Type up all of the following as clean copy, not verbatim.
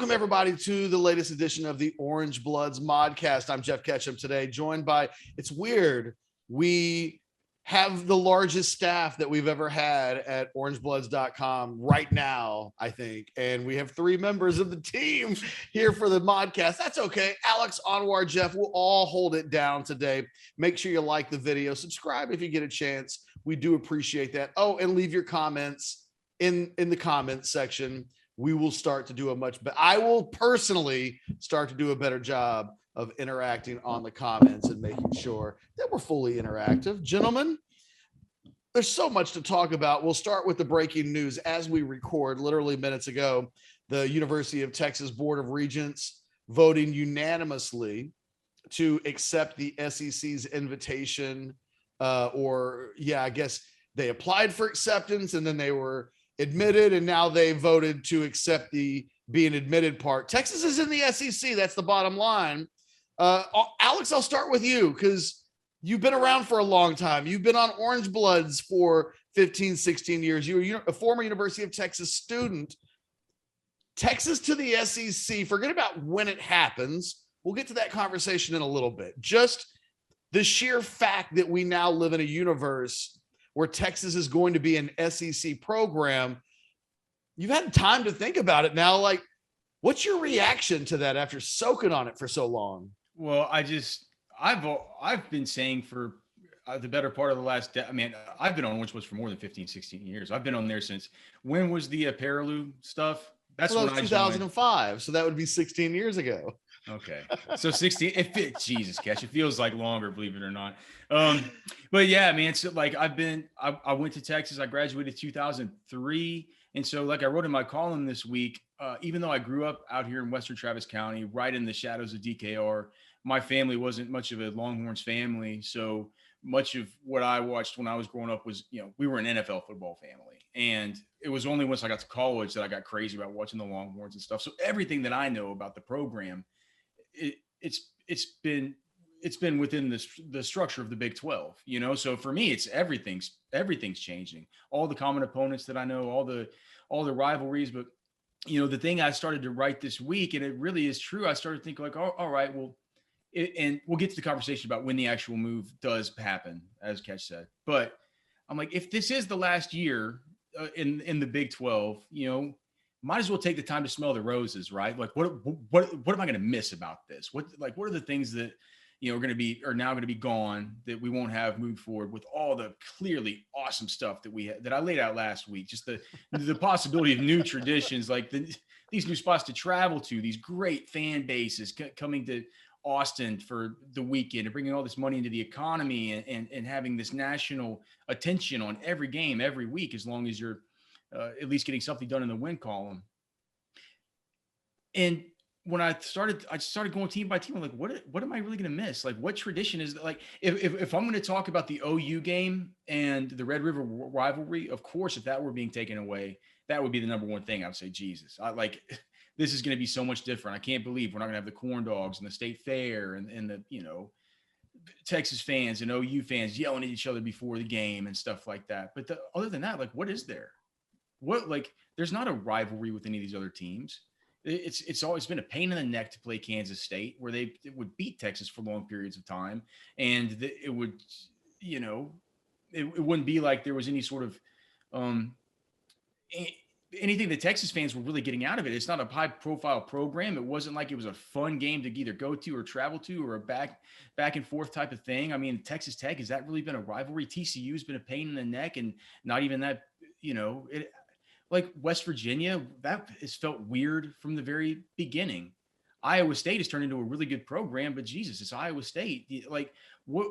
Welcome, everybody, to the latest edition of the Orangebloods modcast. I'm Geoff Ketchum today, joined by, it's weird, we have the largest staff that we've ever had at orangebloods.com right now, I think. And we have three members of the team here for the modcast. That's okay. Alex, Anwar, Geoff, we'll all hold it down today. Make sure you like the video. Subscribe if you get a chance. We do appreciate that. Oh, and leave your comments in the comments section. We will start to do I will personally start to do a better job of interacting on the comments and making sure that we're fully interactive. Gentlemen, there's so much to talk about. We'll start with the breaking news as we record literally minutes ago. The University of Texas Board of Regents voting unanimously to accept the SEC's invitation, I guess they applied for acceptance and then they were admitted, and now they voted to accept the being admitted part. Texas is in the SEC. That's the bottom line. Alex, I'll start with you because you've been around for a long time. You've been on Orangebloods for 15, 16 years. You're a former University of Texas student. Texas to the SEC, forget about when it happens. We'll get to that conversation in a little bit. Just the sheer fact that we now live in a universe where Texas is going to be an SEC program. You've had time to think about it now. Like, what's your reaction to that after soaking on it for so long? Well, I've been saying for the better part of the last, I've been on Orangebloods for more than 15, 16 years. I've been on there since, when was the Paraloo stuff? That's when 2005. So that would be 16 years ago. Okay. So 16, Jesus, Cash, it feels like longer, believe it or not. But yeah, man, so like I went to Texas, I graduated 2003. And so like I wrote in my column this week, even though I grew up out here in Western Travis County, right in the shadows of DKR, my family wasn't much of a Longhorns family. So much of what I watched when I was growing up was, we were an NFL football family. And it was only once I got to college that I got crazy about watching the Longhorns and stuff. So everything that I know about the program, it's been within the structure of the Big 12, So for me, it's everything's changing. All the common opponents that I know, all the rivalries, but the thing I started to write this week, and it really is true. I started thinking like, all right, well, and we'll get to the conversation about when the actual move does happen, as Ketch said. But I'm like, if this is the last year in the Big 12, might as well take the time to smell the roses, right? Like, what am I going to miss about this? What are the things that, are now going to be gone that we won't have moved forward with all the clearly awesome stuff that I laid out last week? Just the possibility of new traditions, like these new spots to travel to, these great fan bases coming to Austin for the weekend and bringing all this money into the economy and having this national attention on every game every week, as long as you're at least getting something done in the win column. And when I started going team by team, I'm like, what am I really going to miss? Like, what tradition is like, if I'm going to talk about the OU game and the Red River rivalry, of course, if that were being taken away, that would be the number one thing. I would say, Jesus, this is going to be so much different. I can't believe we're not going to have the corn dogs and the state fair and the, Texas fans and OU fans yelling at each other before the game and stuff like that. But other than that, like, what is there? There's not a rivalry with any of these other teams. It's always been a pain in the neck to play Kansas State, where it would beat Texas for long periods of time. And it would, it wouldn't be like there was any sort of, anything that Texas fans were really getting out of it. It's not a high profile program. It wasn't like it was a fun game to either go to or travel to, or a back and forth type of thing. I mean, Texas Tech, has that really been a rivalry? TCU has been a pain in the neck, and not even that, like West Virginia, that has felt weird from the very beginning. Iowa State has turned into a really good program, but Jesus, it's Iowa State. Like, what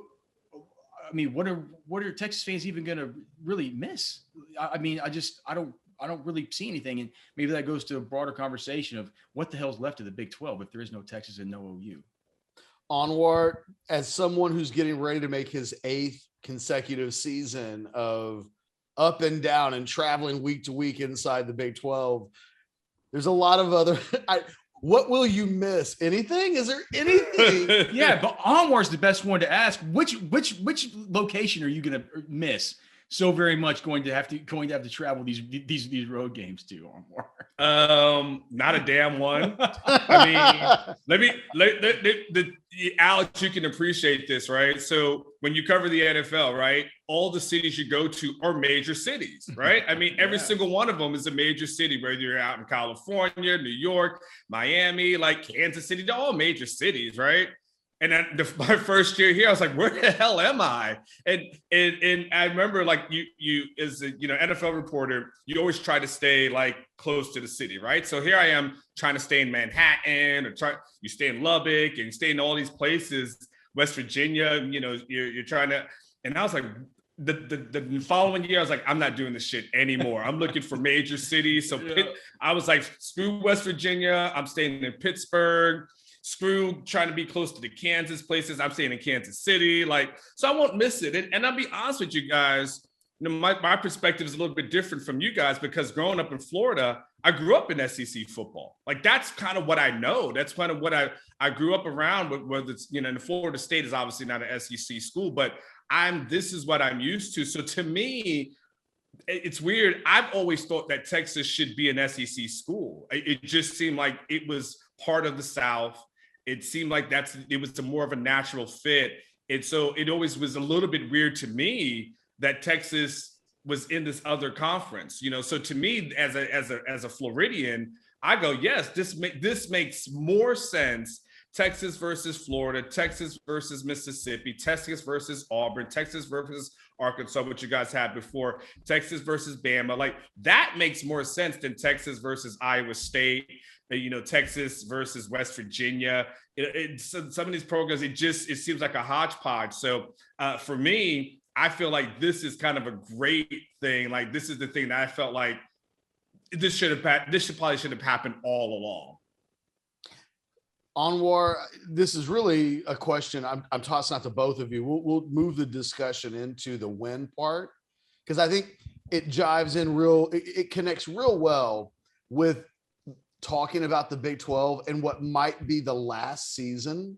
are Texas fans even going to really miss? I don't really see anything. And maybe that goes to a broader conversation of what the hell's left of the Big 12 if there is no Texas and no OU. Anwar, as someone who's getting ready to make his 8th consecutive season of up and down and traveling week to week inside the Big 12, there's a lot of other what will you miss? Anything? Is there anything? Yeah, but Anwar's the best one to ask. Which location are you going to miss so very much going to have to travel these road games to, Anwar? Not a damn one. I mean, Alex, you can appreciate this, right? So when you cover the NFL, right, all the cities you go to are major cities, right? I mean, every single one of them is a major city, whether you're out in California, New York, Miami, like Kansas City, they're all major cities, right? And then my first year here, I was like, where the hell am I? And I remember, like, you as a NFL reporter, you always try to stay like close to the city, right? So here I am trying to stay in Manhattan, or you stay in Lubbock and you stay in all these places, West Virginia, you're trying to, and I was like, the following year, I was like, I'm not doing this shit anymore. I'm looking for major cities. So I was like, screw West Virginia. I'm staying in Pittsburgh. Screw trying to be close to the Kansas places. I'm staying in Kansas City. So I won't miss it. And I'll be honest with you guys, my perspective is a little bit different from you guys, because growing up in Florida, I grew up in SEC football. Like, that's kind of what I know. That's kind of what I grew up around, whether it's, and Florida State is obviously not an SEC school, but this is what I'm used to. So to me, it's weird. I've always thought that Texas should be an SEC school. It just seemed like it was part of the South. It seemed like it was more of a natural fit. And so it always was a little bit weird to me that Texas was in this other conference, So to me, as a Floridian, I go, yes, this makes more sense. Texas versus Florida, Texas versus Mississippi, Texas versus Auburn, Texas versus Arkansas, which you guys had before, Texas versus Bama. Like, that makes more sense than Texas versus Iowa State, Texas versus West Virginia. Some of these programs, it seems like a hodgepodge. So for me, I feel like this is kind of a great thing. Like, this is the thing that I felt like this probably should have happened all along. Anwar, this is really a question I'm tossing out to both of you. We'll move the discussion into the win part, because I think it jives in it connects real well with talking about the Big 12 and what might be the last season.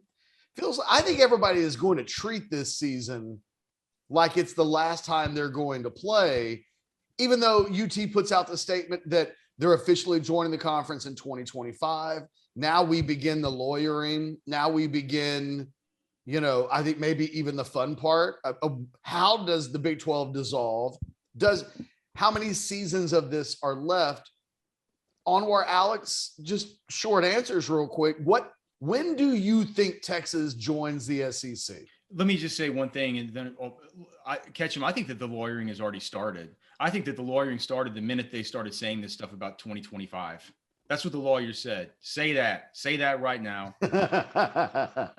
I think everybody is going to treat this season like it's the last time they're going to play, even though UT puts out the statement that they're officially joining the conference in 2025. Now we begin the lawyering. Now we begin, I think maybe even the fun part of how does the Big 12 dissolve? How many seasons of this are left? Anwar, Alex, just short answers real quick. When do you think Texas joins the SEC? Let me just say one thing, and then Ketchum, I think that the lawyering has already started. I think that the lawyering started the minute they started saying this stuff about 2025. That's what the lawyer said. Say that right now.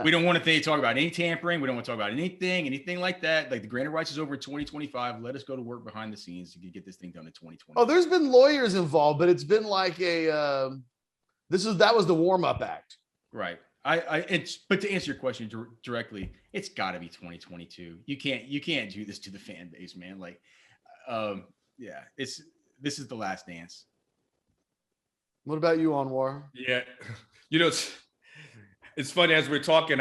We don't want to talk about any tampering. We don't want to talk about anything like that. Like, the granted rights is over 2025. Let us go to work behind the scenes to get this thing done in 2020. Oh, there's been lawyers involved, but it's been like that was the warm-up act. Right. But to answer your question directly, it's got to be 2022. You can't do this to the fan base, man. Like, this is the last dance. What about you, Anwar? Yeah, it's funny, as we're talking,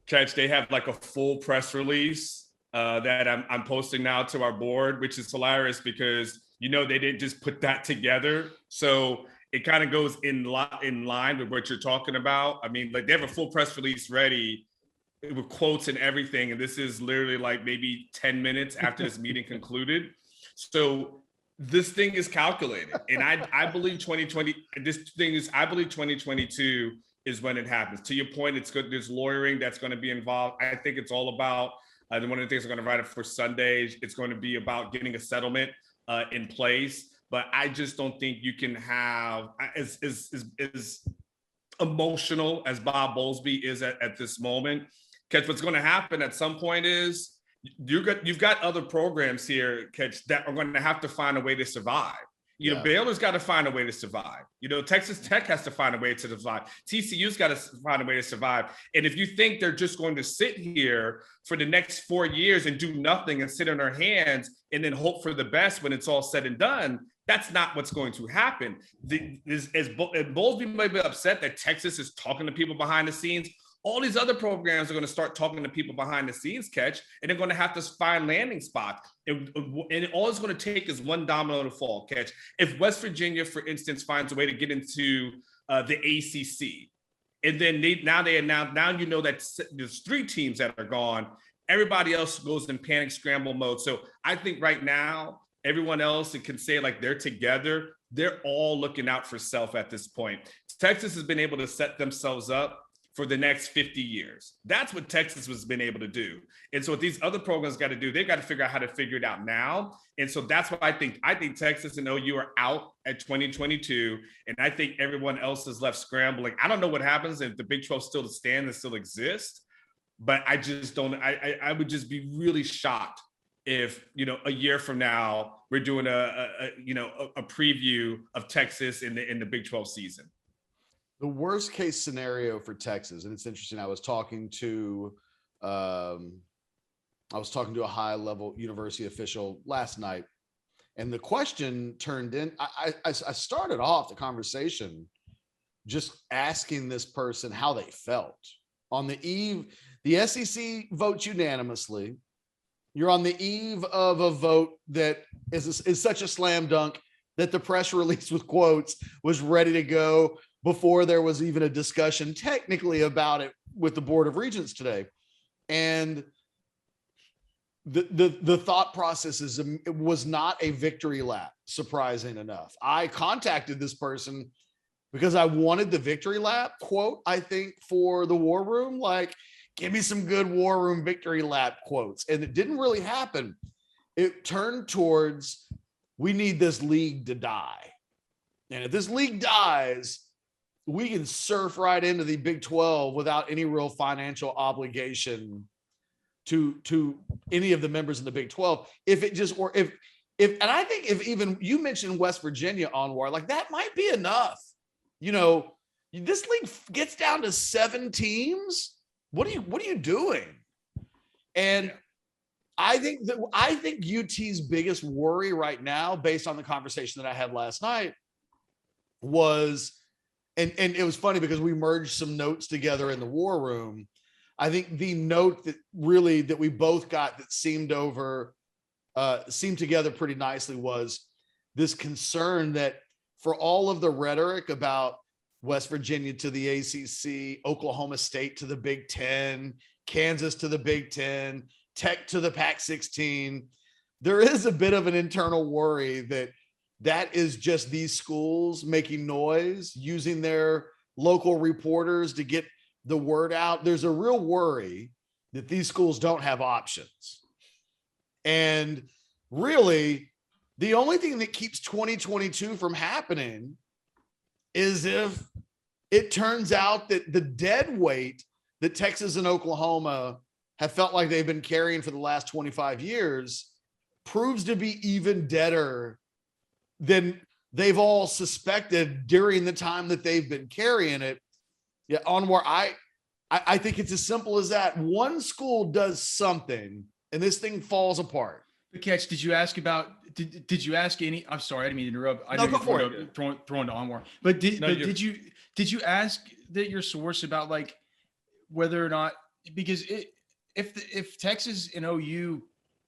they have like a full press release that I'm posting now to our board, which is hilarious because they didn't just put that together. So it kind of goes in line with what you're talking about. I mean, like, they have a full press release ready with quotes and everything, and this is literally like maybe 10 minutes after this meeting concluded. So this thing is calculated, and I believe 2020. I believe 2022 is when it happens. To your point, it's good. There's lawyering that's going to be involved. I think it's all about. One of the things I'm going to write up for Sunday. It's going to be about getting a settlement in place. But I just don't think you can have as emotional as Bob Bowlesby is at this moment. Because what's going to happen at some point is you've got other programs here, Catch, that are going to have to find a way to survive. Baylor's got to find a way to survive. Texas Tech has to find a way to survive. TCU's got to find a way to survive. And if you think they're just going to sit here for the next 4 years and do nothing and sit on their hands and then hope for the best when it's all said and done, that's not what's going to happen. Bowlesby may be upset that Texas is talking to people behind the scenes. all these other programs are going to start talking to people behind the scenes, Catch, and they're going to have to find landing spots. And all it's going to take is one domino to fall, Catch. If West Virginia, for instance, finds a way to get into the ACC, and then now you know that there's 3 teams that are gone. Everybody else goes in panic scramble mode. So I think right now, everyone else that can say like they're together, they're all looking out for self at this point. Texas has been able to set themselves up for the next 50 years. That's what Texas has been able to do. And so what these other programs got to do, they've got to figure out how to figure it out now. And so that's what I think Texas and OU are out at 2022. And I think everyone else is left scrambling. I don't know what happens if the Big 12 still stand and still exist, but I just don't, I would just be really shocked if, a year from now, we're doing a preview of Texas in the Big 12 season. The worst case scenario for Texas, and it's interesting. I was talking to a high level university official last night, and the question turned in. I started off the conversation just asking this person how they felt on the eve. The SEC votes unanimously. You're on the eve of a vote that is such a slam dunk that the press release with quotes was ready to go before there was even a discussion technically about it with the Board of Regents today. And the thought process it was not a victory lap, surprising enough. I contacted this person because I wanted the victory lap quote, I think, for the War Room, like, give me some good War Room victory lap quotes. And it didn't really happen. It turned towards, we need this league to die. And if this league dies, we can surf right into the Big 12 without any real financial obligation to any of the members in the Big 12. And I think if even you mentioned West Virginia, Anwar, like that might be enough. This league gets down to 7 teams. What are you doing? And I think UT's biggest worry right now, based on the conversation that I had last night, was, and it was funny because we merged some notes together in the War Room. I think the note that we both got that seemed together pretty nicely was this concern that for all of the rhetoric about West Virginia to the ACC, Oklahoma State to the Big 10, Kansas to the Big 10, Tech to the Pac-16, there is a bit of an internal worry that is just these schools making noise, using their local reporters to get the word out. There's a real worry that these schools don't have options. And really, the only thing that keeps 2022 from happening is if it turns out that the dead weight that Texas and Oklahoma have felt like they've been carrying for the last 25 years proves to be even deader than they've all suspected during the time that they've been carrying it. Yeah, Anwar, I think it's as simple as that. One school does something and this thing falls apart. The Catch, did you ask any, I'm sorry, I didn't mean to interrupt. I know you're throwing to Anwar, but did you ask your source about like whether or not, because if Texas and OU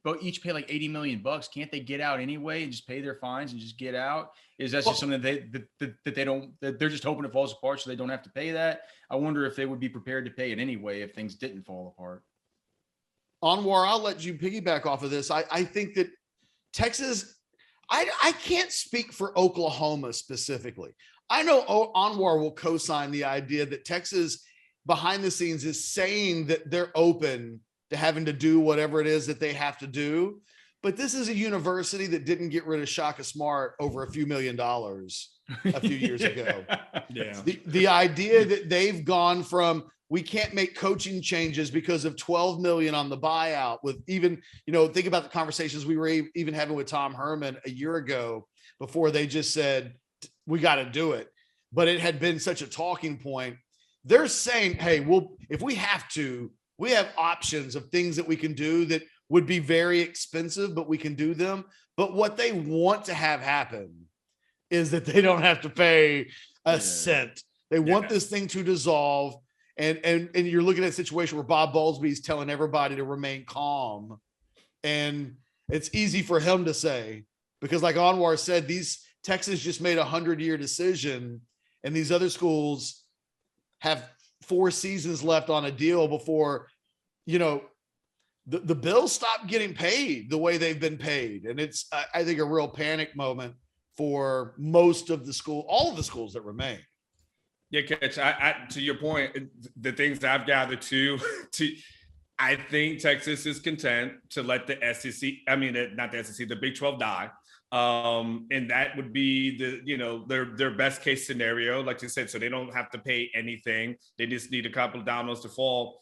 both each pay like $80 million, can't they get out anyway and just pay their fines and just get out? Is that just something that they're just hoping it falls apart so they don't have to pay that? I wonder if they would be prepared to pay it anyway if things didn't fall apart. Anwar, I'll let you piggyback off of this. I think that Texas, I can't speak for Oklahoma specifically. I know Anwar will co-sign the idea that Texas behind the scenes is saying that they're open to having to do whatever it is that they have to do. But this is a university that didn't get rid of Shaka Smart over a few $1 million a few years ago. Yeah. The idea that they've gone from, we can't make coaching changes because of $12 million on the buyout, with even, think about the conversations we were even having with Tom Herman a year ago before they just said, we got to do it. But it had been such a talking point. They're saying, hey, if we have to, we have options of things that we can do that would be very expensive, but we can do them. But what they want to have happen is that they don't have to pay a cent. They want this thing to dissolve. And you're looking at a situation where Bob Bowlesby's telling everybody to remain calm. And it's easy for him to say, because like Anwar said, Texas just made a 100-year decision, and these other schools have 4 seasons left on a deal before, the Bills stop getting paid the way they've been paid. And it's, I think, a real panic moment for most of all of the schools that remain. Yeah, Ketch, I to your point, the things I've gathered too, I think Texas is content to let the SEC, not the SEC, the Big 12 die. And that would be their best case scenario, like you said, so they don't have to pay anything. They just need a couple of dominoes to fall.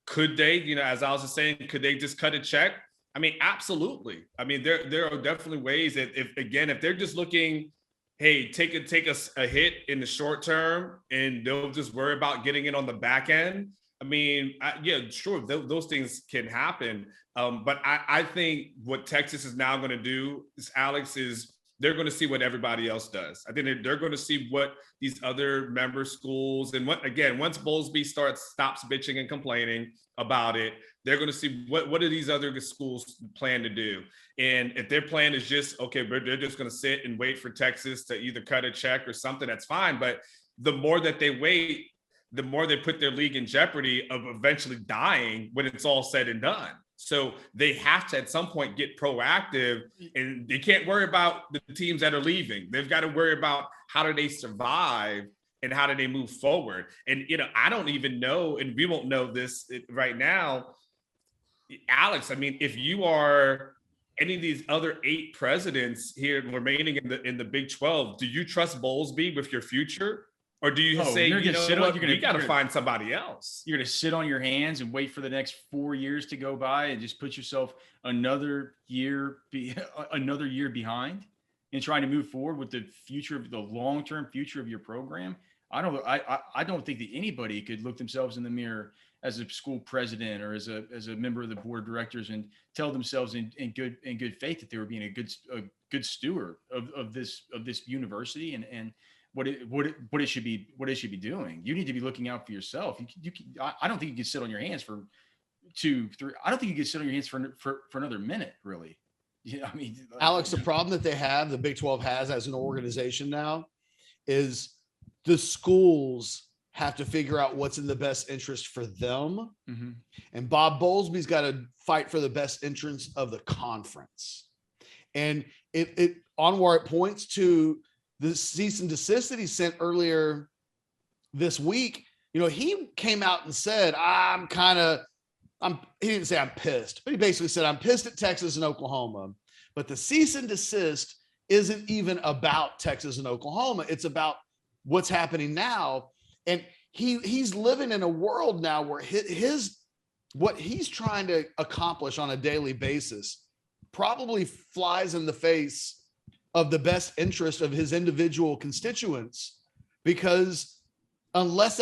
Could they, as I was just saying, could they just cut a check? I mean, absolutely. I mean, there are definitely ways that if they're just looking, hey, take a hit in the short term and they'll just worry about getting it on the back end. I mean, sure, those things can happen. But I think what Texas is now going to do is, Alex, is they're going to see what everybody else does. I think they're going to see what these other member schools, and once Bowlesby stops bitching and complaining about it, they're going to see what do these other schools plan to do. And if their plan is just, okay, but they're just going to sit and wait for Texas to either cut a check or something, that's fine. But the more that they wait, the more they put their league in jeopardy of eventually dying when it's all said and done. So they have to at some point get proactive, and they can't worry about the teams that are leaving. They've got to worry about how do they survive and how do they move forward. And, I don't even know, and we won't know this right now, Alex, I mean, if you are any of these other 8 presidents here remaining in the Big 12, do you trust Bowlesby with your future? Or do you say, you got to find somebody else? You're going to sit on your hands and wait for the next 4 years to go by and just put yourself another year behind in trying to move forward with the long-term future of your program? I don't think that anybody could look themselves in the mirror as a school president or as a member of the board of directors and tell themselves in good faith that they were being a good steward of this university and what it should be doing. You need to be looking out for yourself. I don't think you can sit on your hands for 2, 3. I don't think you can sit on your hands for another minute, really. Alex, the problem that they have, the Big 12 has as an organization now, is the schools have to figure out what's in the best interest for them. Mm-hmm. And Bob Bowlesby's got to fight for the best interest of the conference. And Anwar points to the cease and desist that he sent earlier this week. He came out and said, he didn't say I'm pissed, but he basically said, I'm pissed at Texas and Oklahoma, but the cease and desist isn't even about Texas and Oklahoma. It's about what's happening now. And he's living in a world now where what he's trying to accomplish on a daily basis probably flies in the face of the best interest of his individual constituents, because unless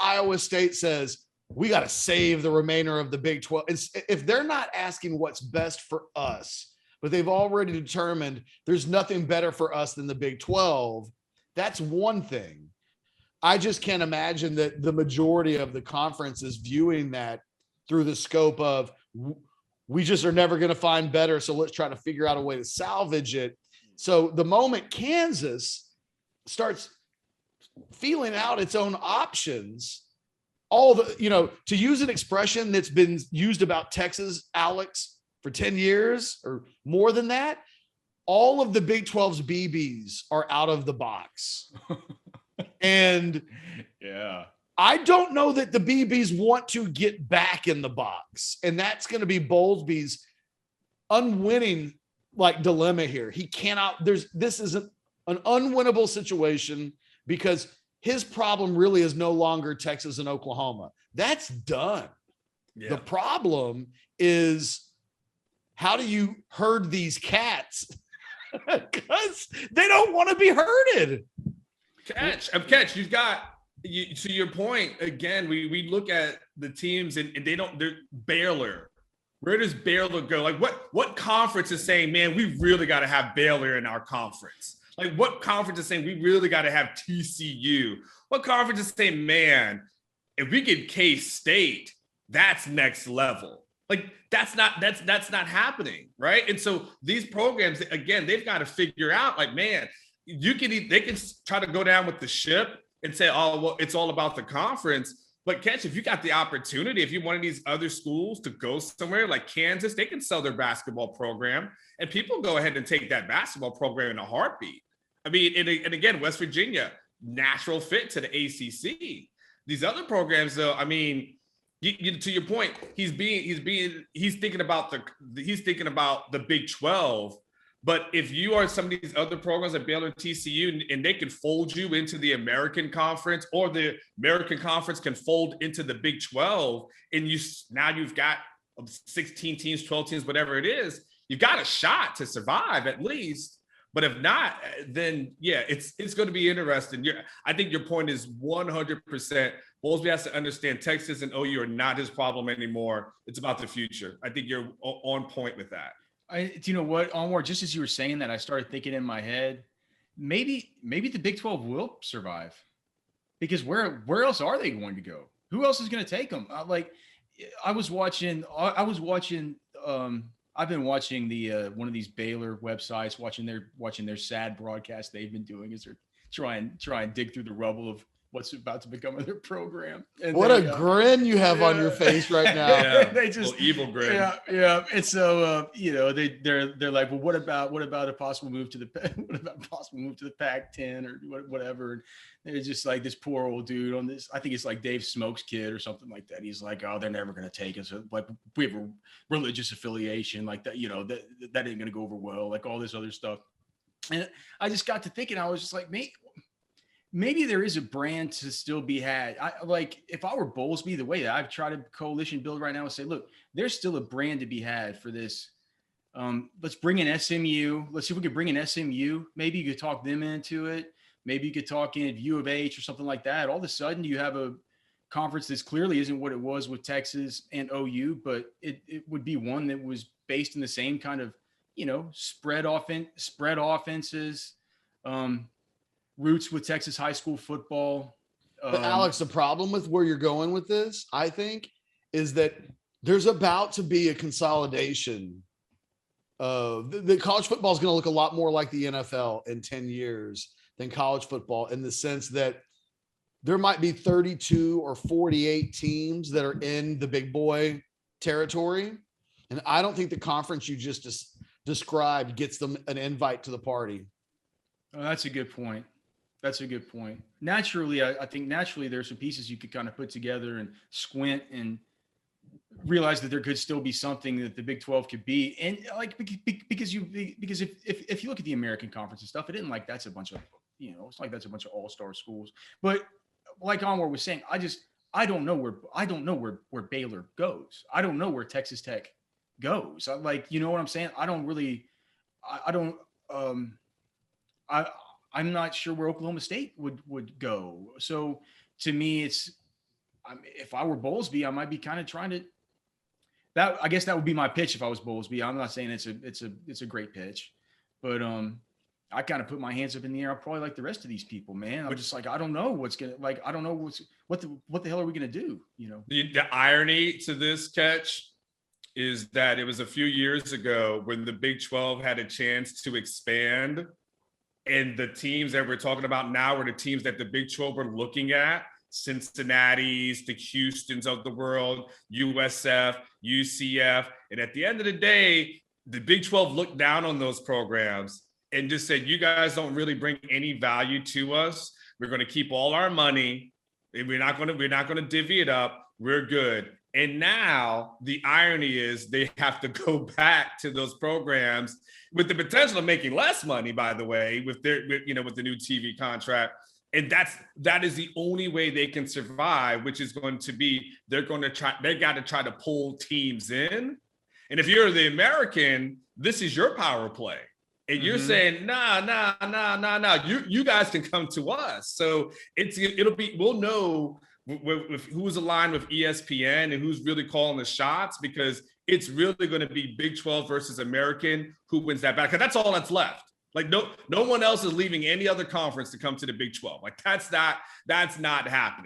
Iowa State says, we got to save the remainder of the Big 12, if they're not asking what's best for us, but they've already determined there's nothing better for us than the Big 12, that's one thing. I just can't imagine that the majority of the conference is viewing that through the scope of, we just are never going to find better, so let's try to figure out a way to salvage it. So the moment Kansas starts feeling out its own options, to use an expression that's been used about Texas, Alex, for 10 years or more than that, all of the Big 12's BBs are out of the box. And yeah, I don't know that the BBs want to get back in the box. And that's going to be Bowlesby's unwinning dilemma here. He cannot, this is an unwinnable situation, because his problem really is no longer Texas and Oklahoma. That's done. Yeah. The problem is, how do you herd these cats? Because they don't want to be herded. Catch, you've got, to your point, again, we look at the teams and they're Baylor. Where does Baylor go? Like what conference is saying, man, we really got to have Baylor in our conference? Like what conference is saying we really got to have TCU? What conference is saying, man, if we get K-State, that's next level. Like that's not happening, right? And so these programs, again, they've got to figure out, like, man, they can try to go down with the ship and say, oh, well, it's all about the conference. But Ketch, if you got the opportunity, if you're one of these other schools to go somewhere like Kansas, they can sell their basketball program, and people go ahead and take that basketball program in a heartbeat. I mean, and again, West Virginia, natural fit to the ACC. These other programs, though, I mean, to your point, he's thinking about the Big 12. But if you are some of these other programs at Baylor and TCU, and they can fold you into the American Conference, or the American Conference can fold into the Big 12, and you've got 16 teams, 12 teams, whatever it is, you've got a shot to survive at least. But if not, then yeah, it's going to be interesting. I think your point is 100%. Bowlesby has to understand Texas and OU are not his problem anymore. It's about the future. I think you're on point with that. Do you know what, Anwar? Just as you were saying that, I started thinking in my head, maybe the Big 12 will survive, because where else are they going to go? Who else is going to take them? I've been watching the one of these Baylor websites, watching their sad broadcast they've been doing as they're try and dig through the rubble of what's about to become of their program. And what a grin you have on your face right now. Yeah, they just evil grin. Yeah. And so they're like, well, what about a possible move to the Pac-10 or whatever? And they're just like, this poor old dude on this. I think it's like Dave Smoke's kid or something like that. He's like, oh, they're never going to take us. Like, we have a religious affiliation like that. That ain't going to go over well. Like all this other stuff. And I just got to thinking, I was just like, maybe there is a brand to still be had. If I were Bowlesby, the way that I've tried to coalition build right now is say, look, there's still a brand to be had for this. Let's bring in SMU. Let's see if we can bring in SMU. Maybe you could talk them into it. Maybe you could talk in U of H or something like that. All of a sudden you have a conference that clearly isn't what it was with Texas and OU, but it would be one that was based in the same kind of, spread offenses, roots with Texas high school football. But Alex, the problem with where you're going with this, I think, is that there's about to be a consolidation. The college football is going to look a lot more like the NFL in 10 years than college football, in the sense that there might be 32 or 48 teams that are in the big boy territory. And I don't think the conference you just described gets them an invite to the party. Oh, that's a good point. Naturally, I think there's some pieces you could kind of put together and squint and realize that there could still be something that the Big 12 could be. And because if you look at the American Conference and stuff, it isn't like that's a bunch of, it's like that's a bunch of all-star schools. But like Anwar was saying, I don't know where Baylor goes. I don't know where Texas Tech goes. You know what I'm saying? I'm not sure where Oklahoma State would go. So to me, if I were Bowlesby, I might be kind of trying to. I guess that would be my pitch if I was Bowlesby. I'm not saying it's a great pitch, but I kind of put my hands up in the air. I'm probably like the rest of these people, man. I'm just like, I don't know what the hell are we gonna do? The irony to this, Catch, is that it was a few years ago when the Big 12 had a chance to expand. And the teams that we're talking about now are the teams that the Big 12 were looking at: Cincinnati's, the Houstons of the world, USF, UCF. And at the end of the day, the Big 12 looked down on those programs and just said, you guys don't really bring any value to us. We're going to keep all our money. And we're not going to divvy it up. We're good. And now the irony is they have to go back to those programs with the potential of making less money, by the way, with the new TV contract. And that is the only way they can survive, which is going to be, they got to try to pull teams in. And if you're the American, this is your power play. And you're saying, nah, you guys can come to us. So we'll know who's aligned with ESPN and who's really calling the shots, because it's really going to be Big 12 versus American, who wins that battle. Because that's all that's left. Like no one else is leaving any other conference to come to the Big 12. Like that's not happening.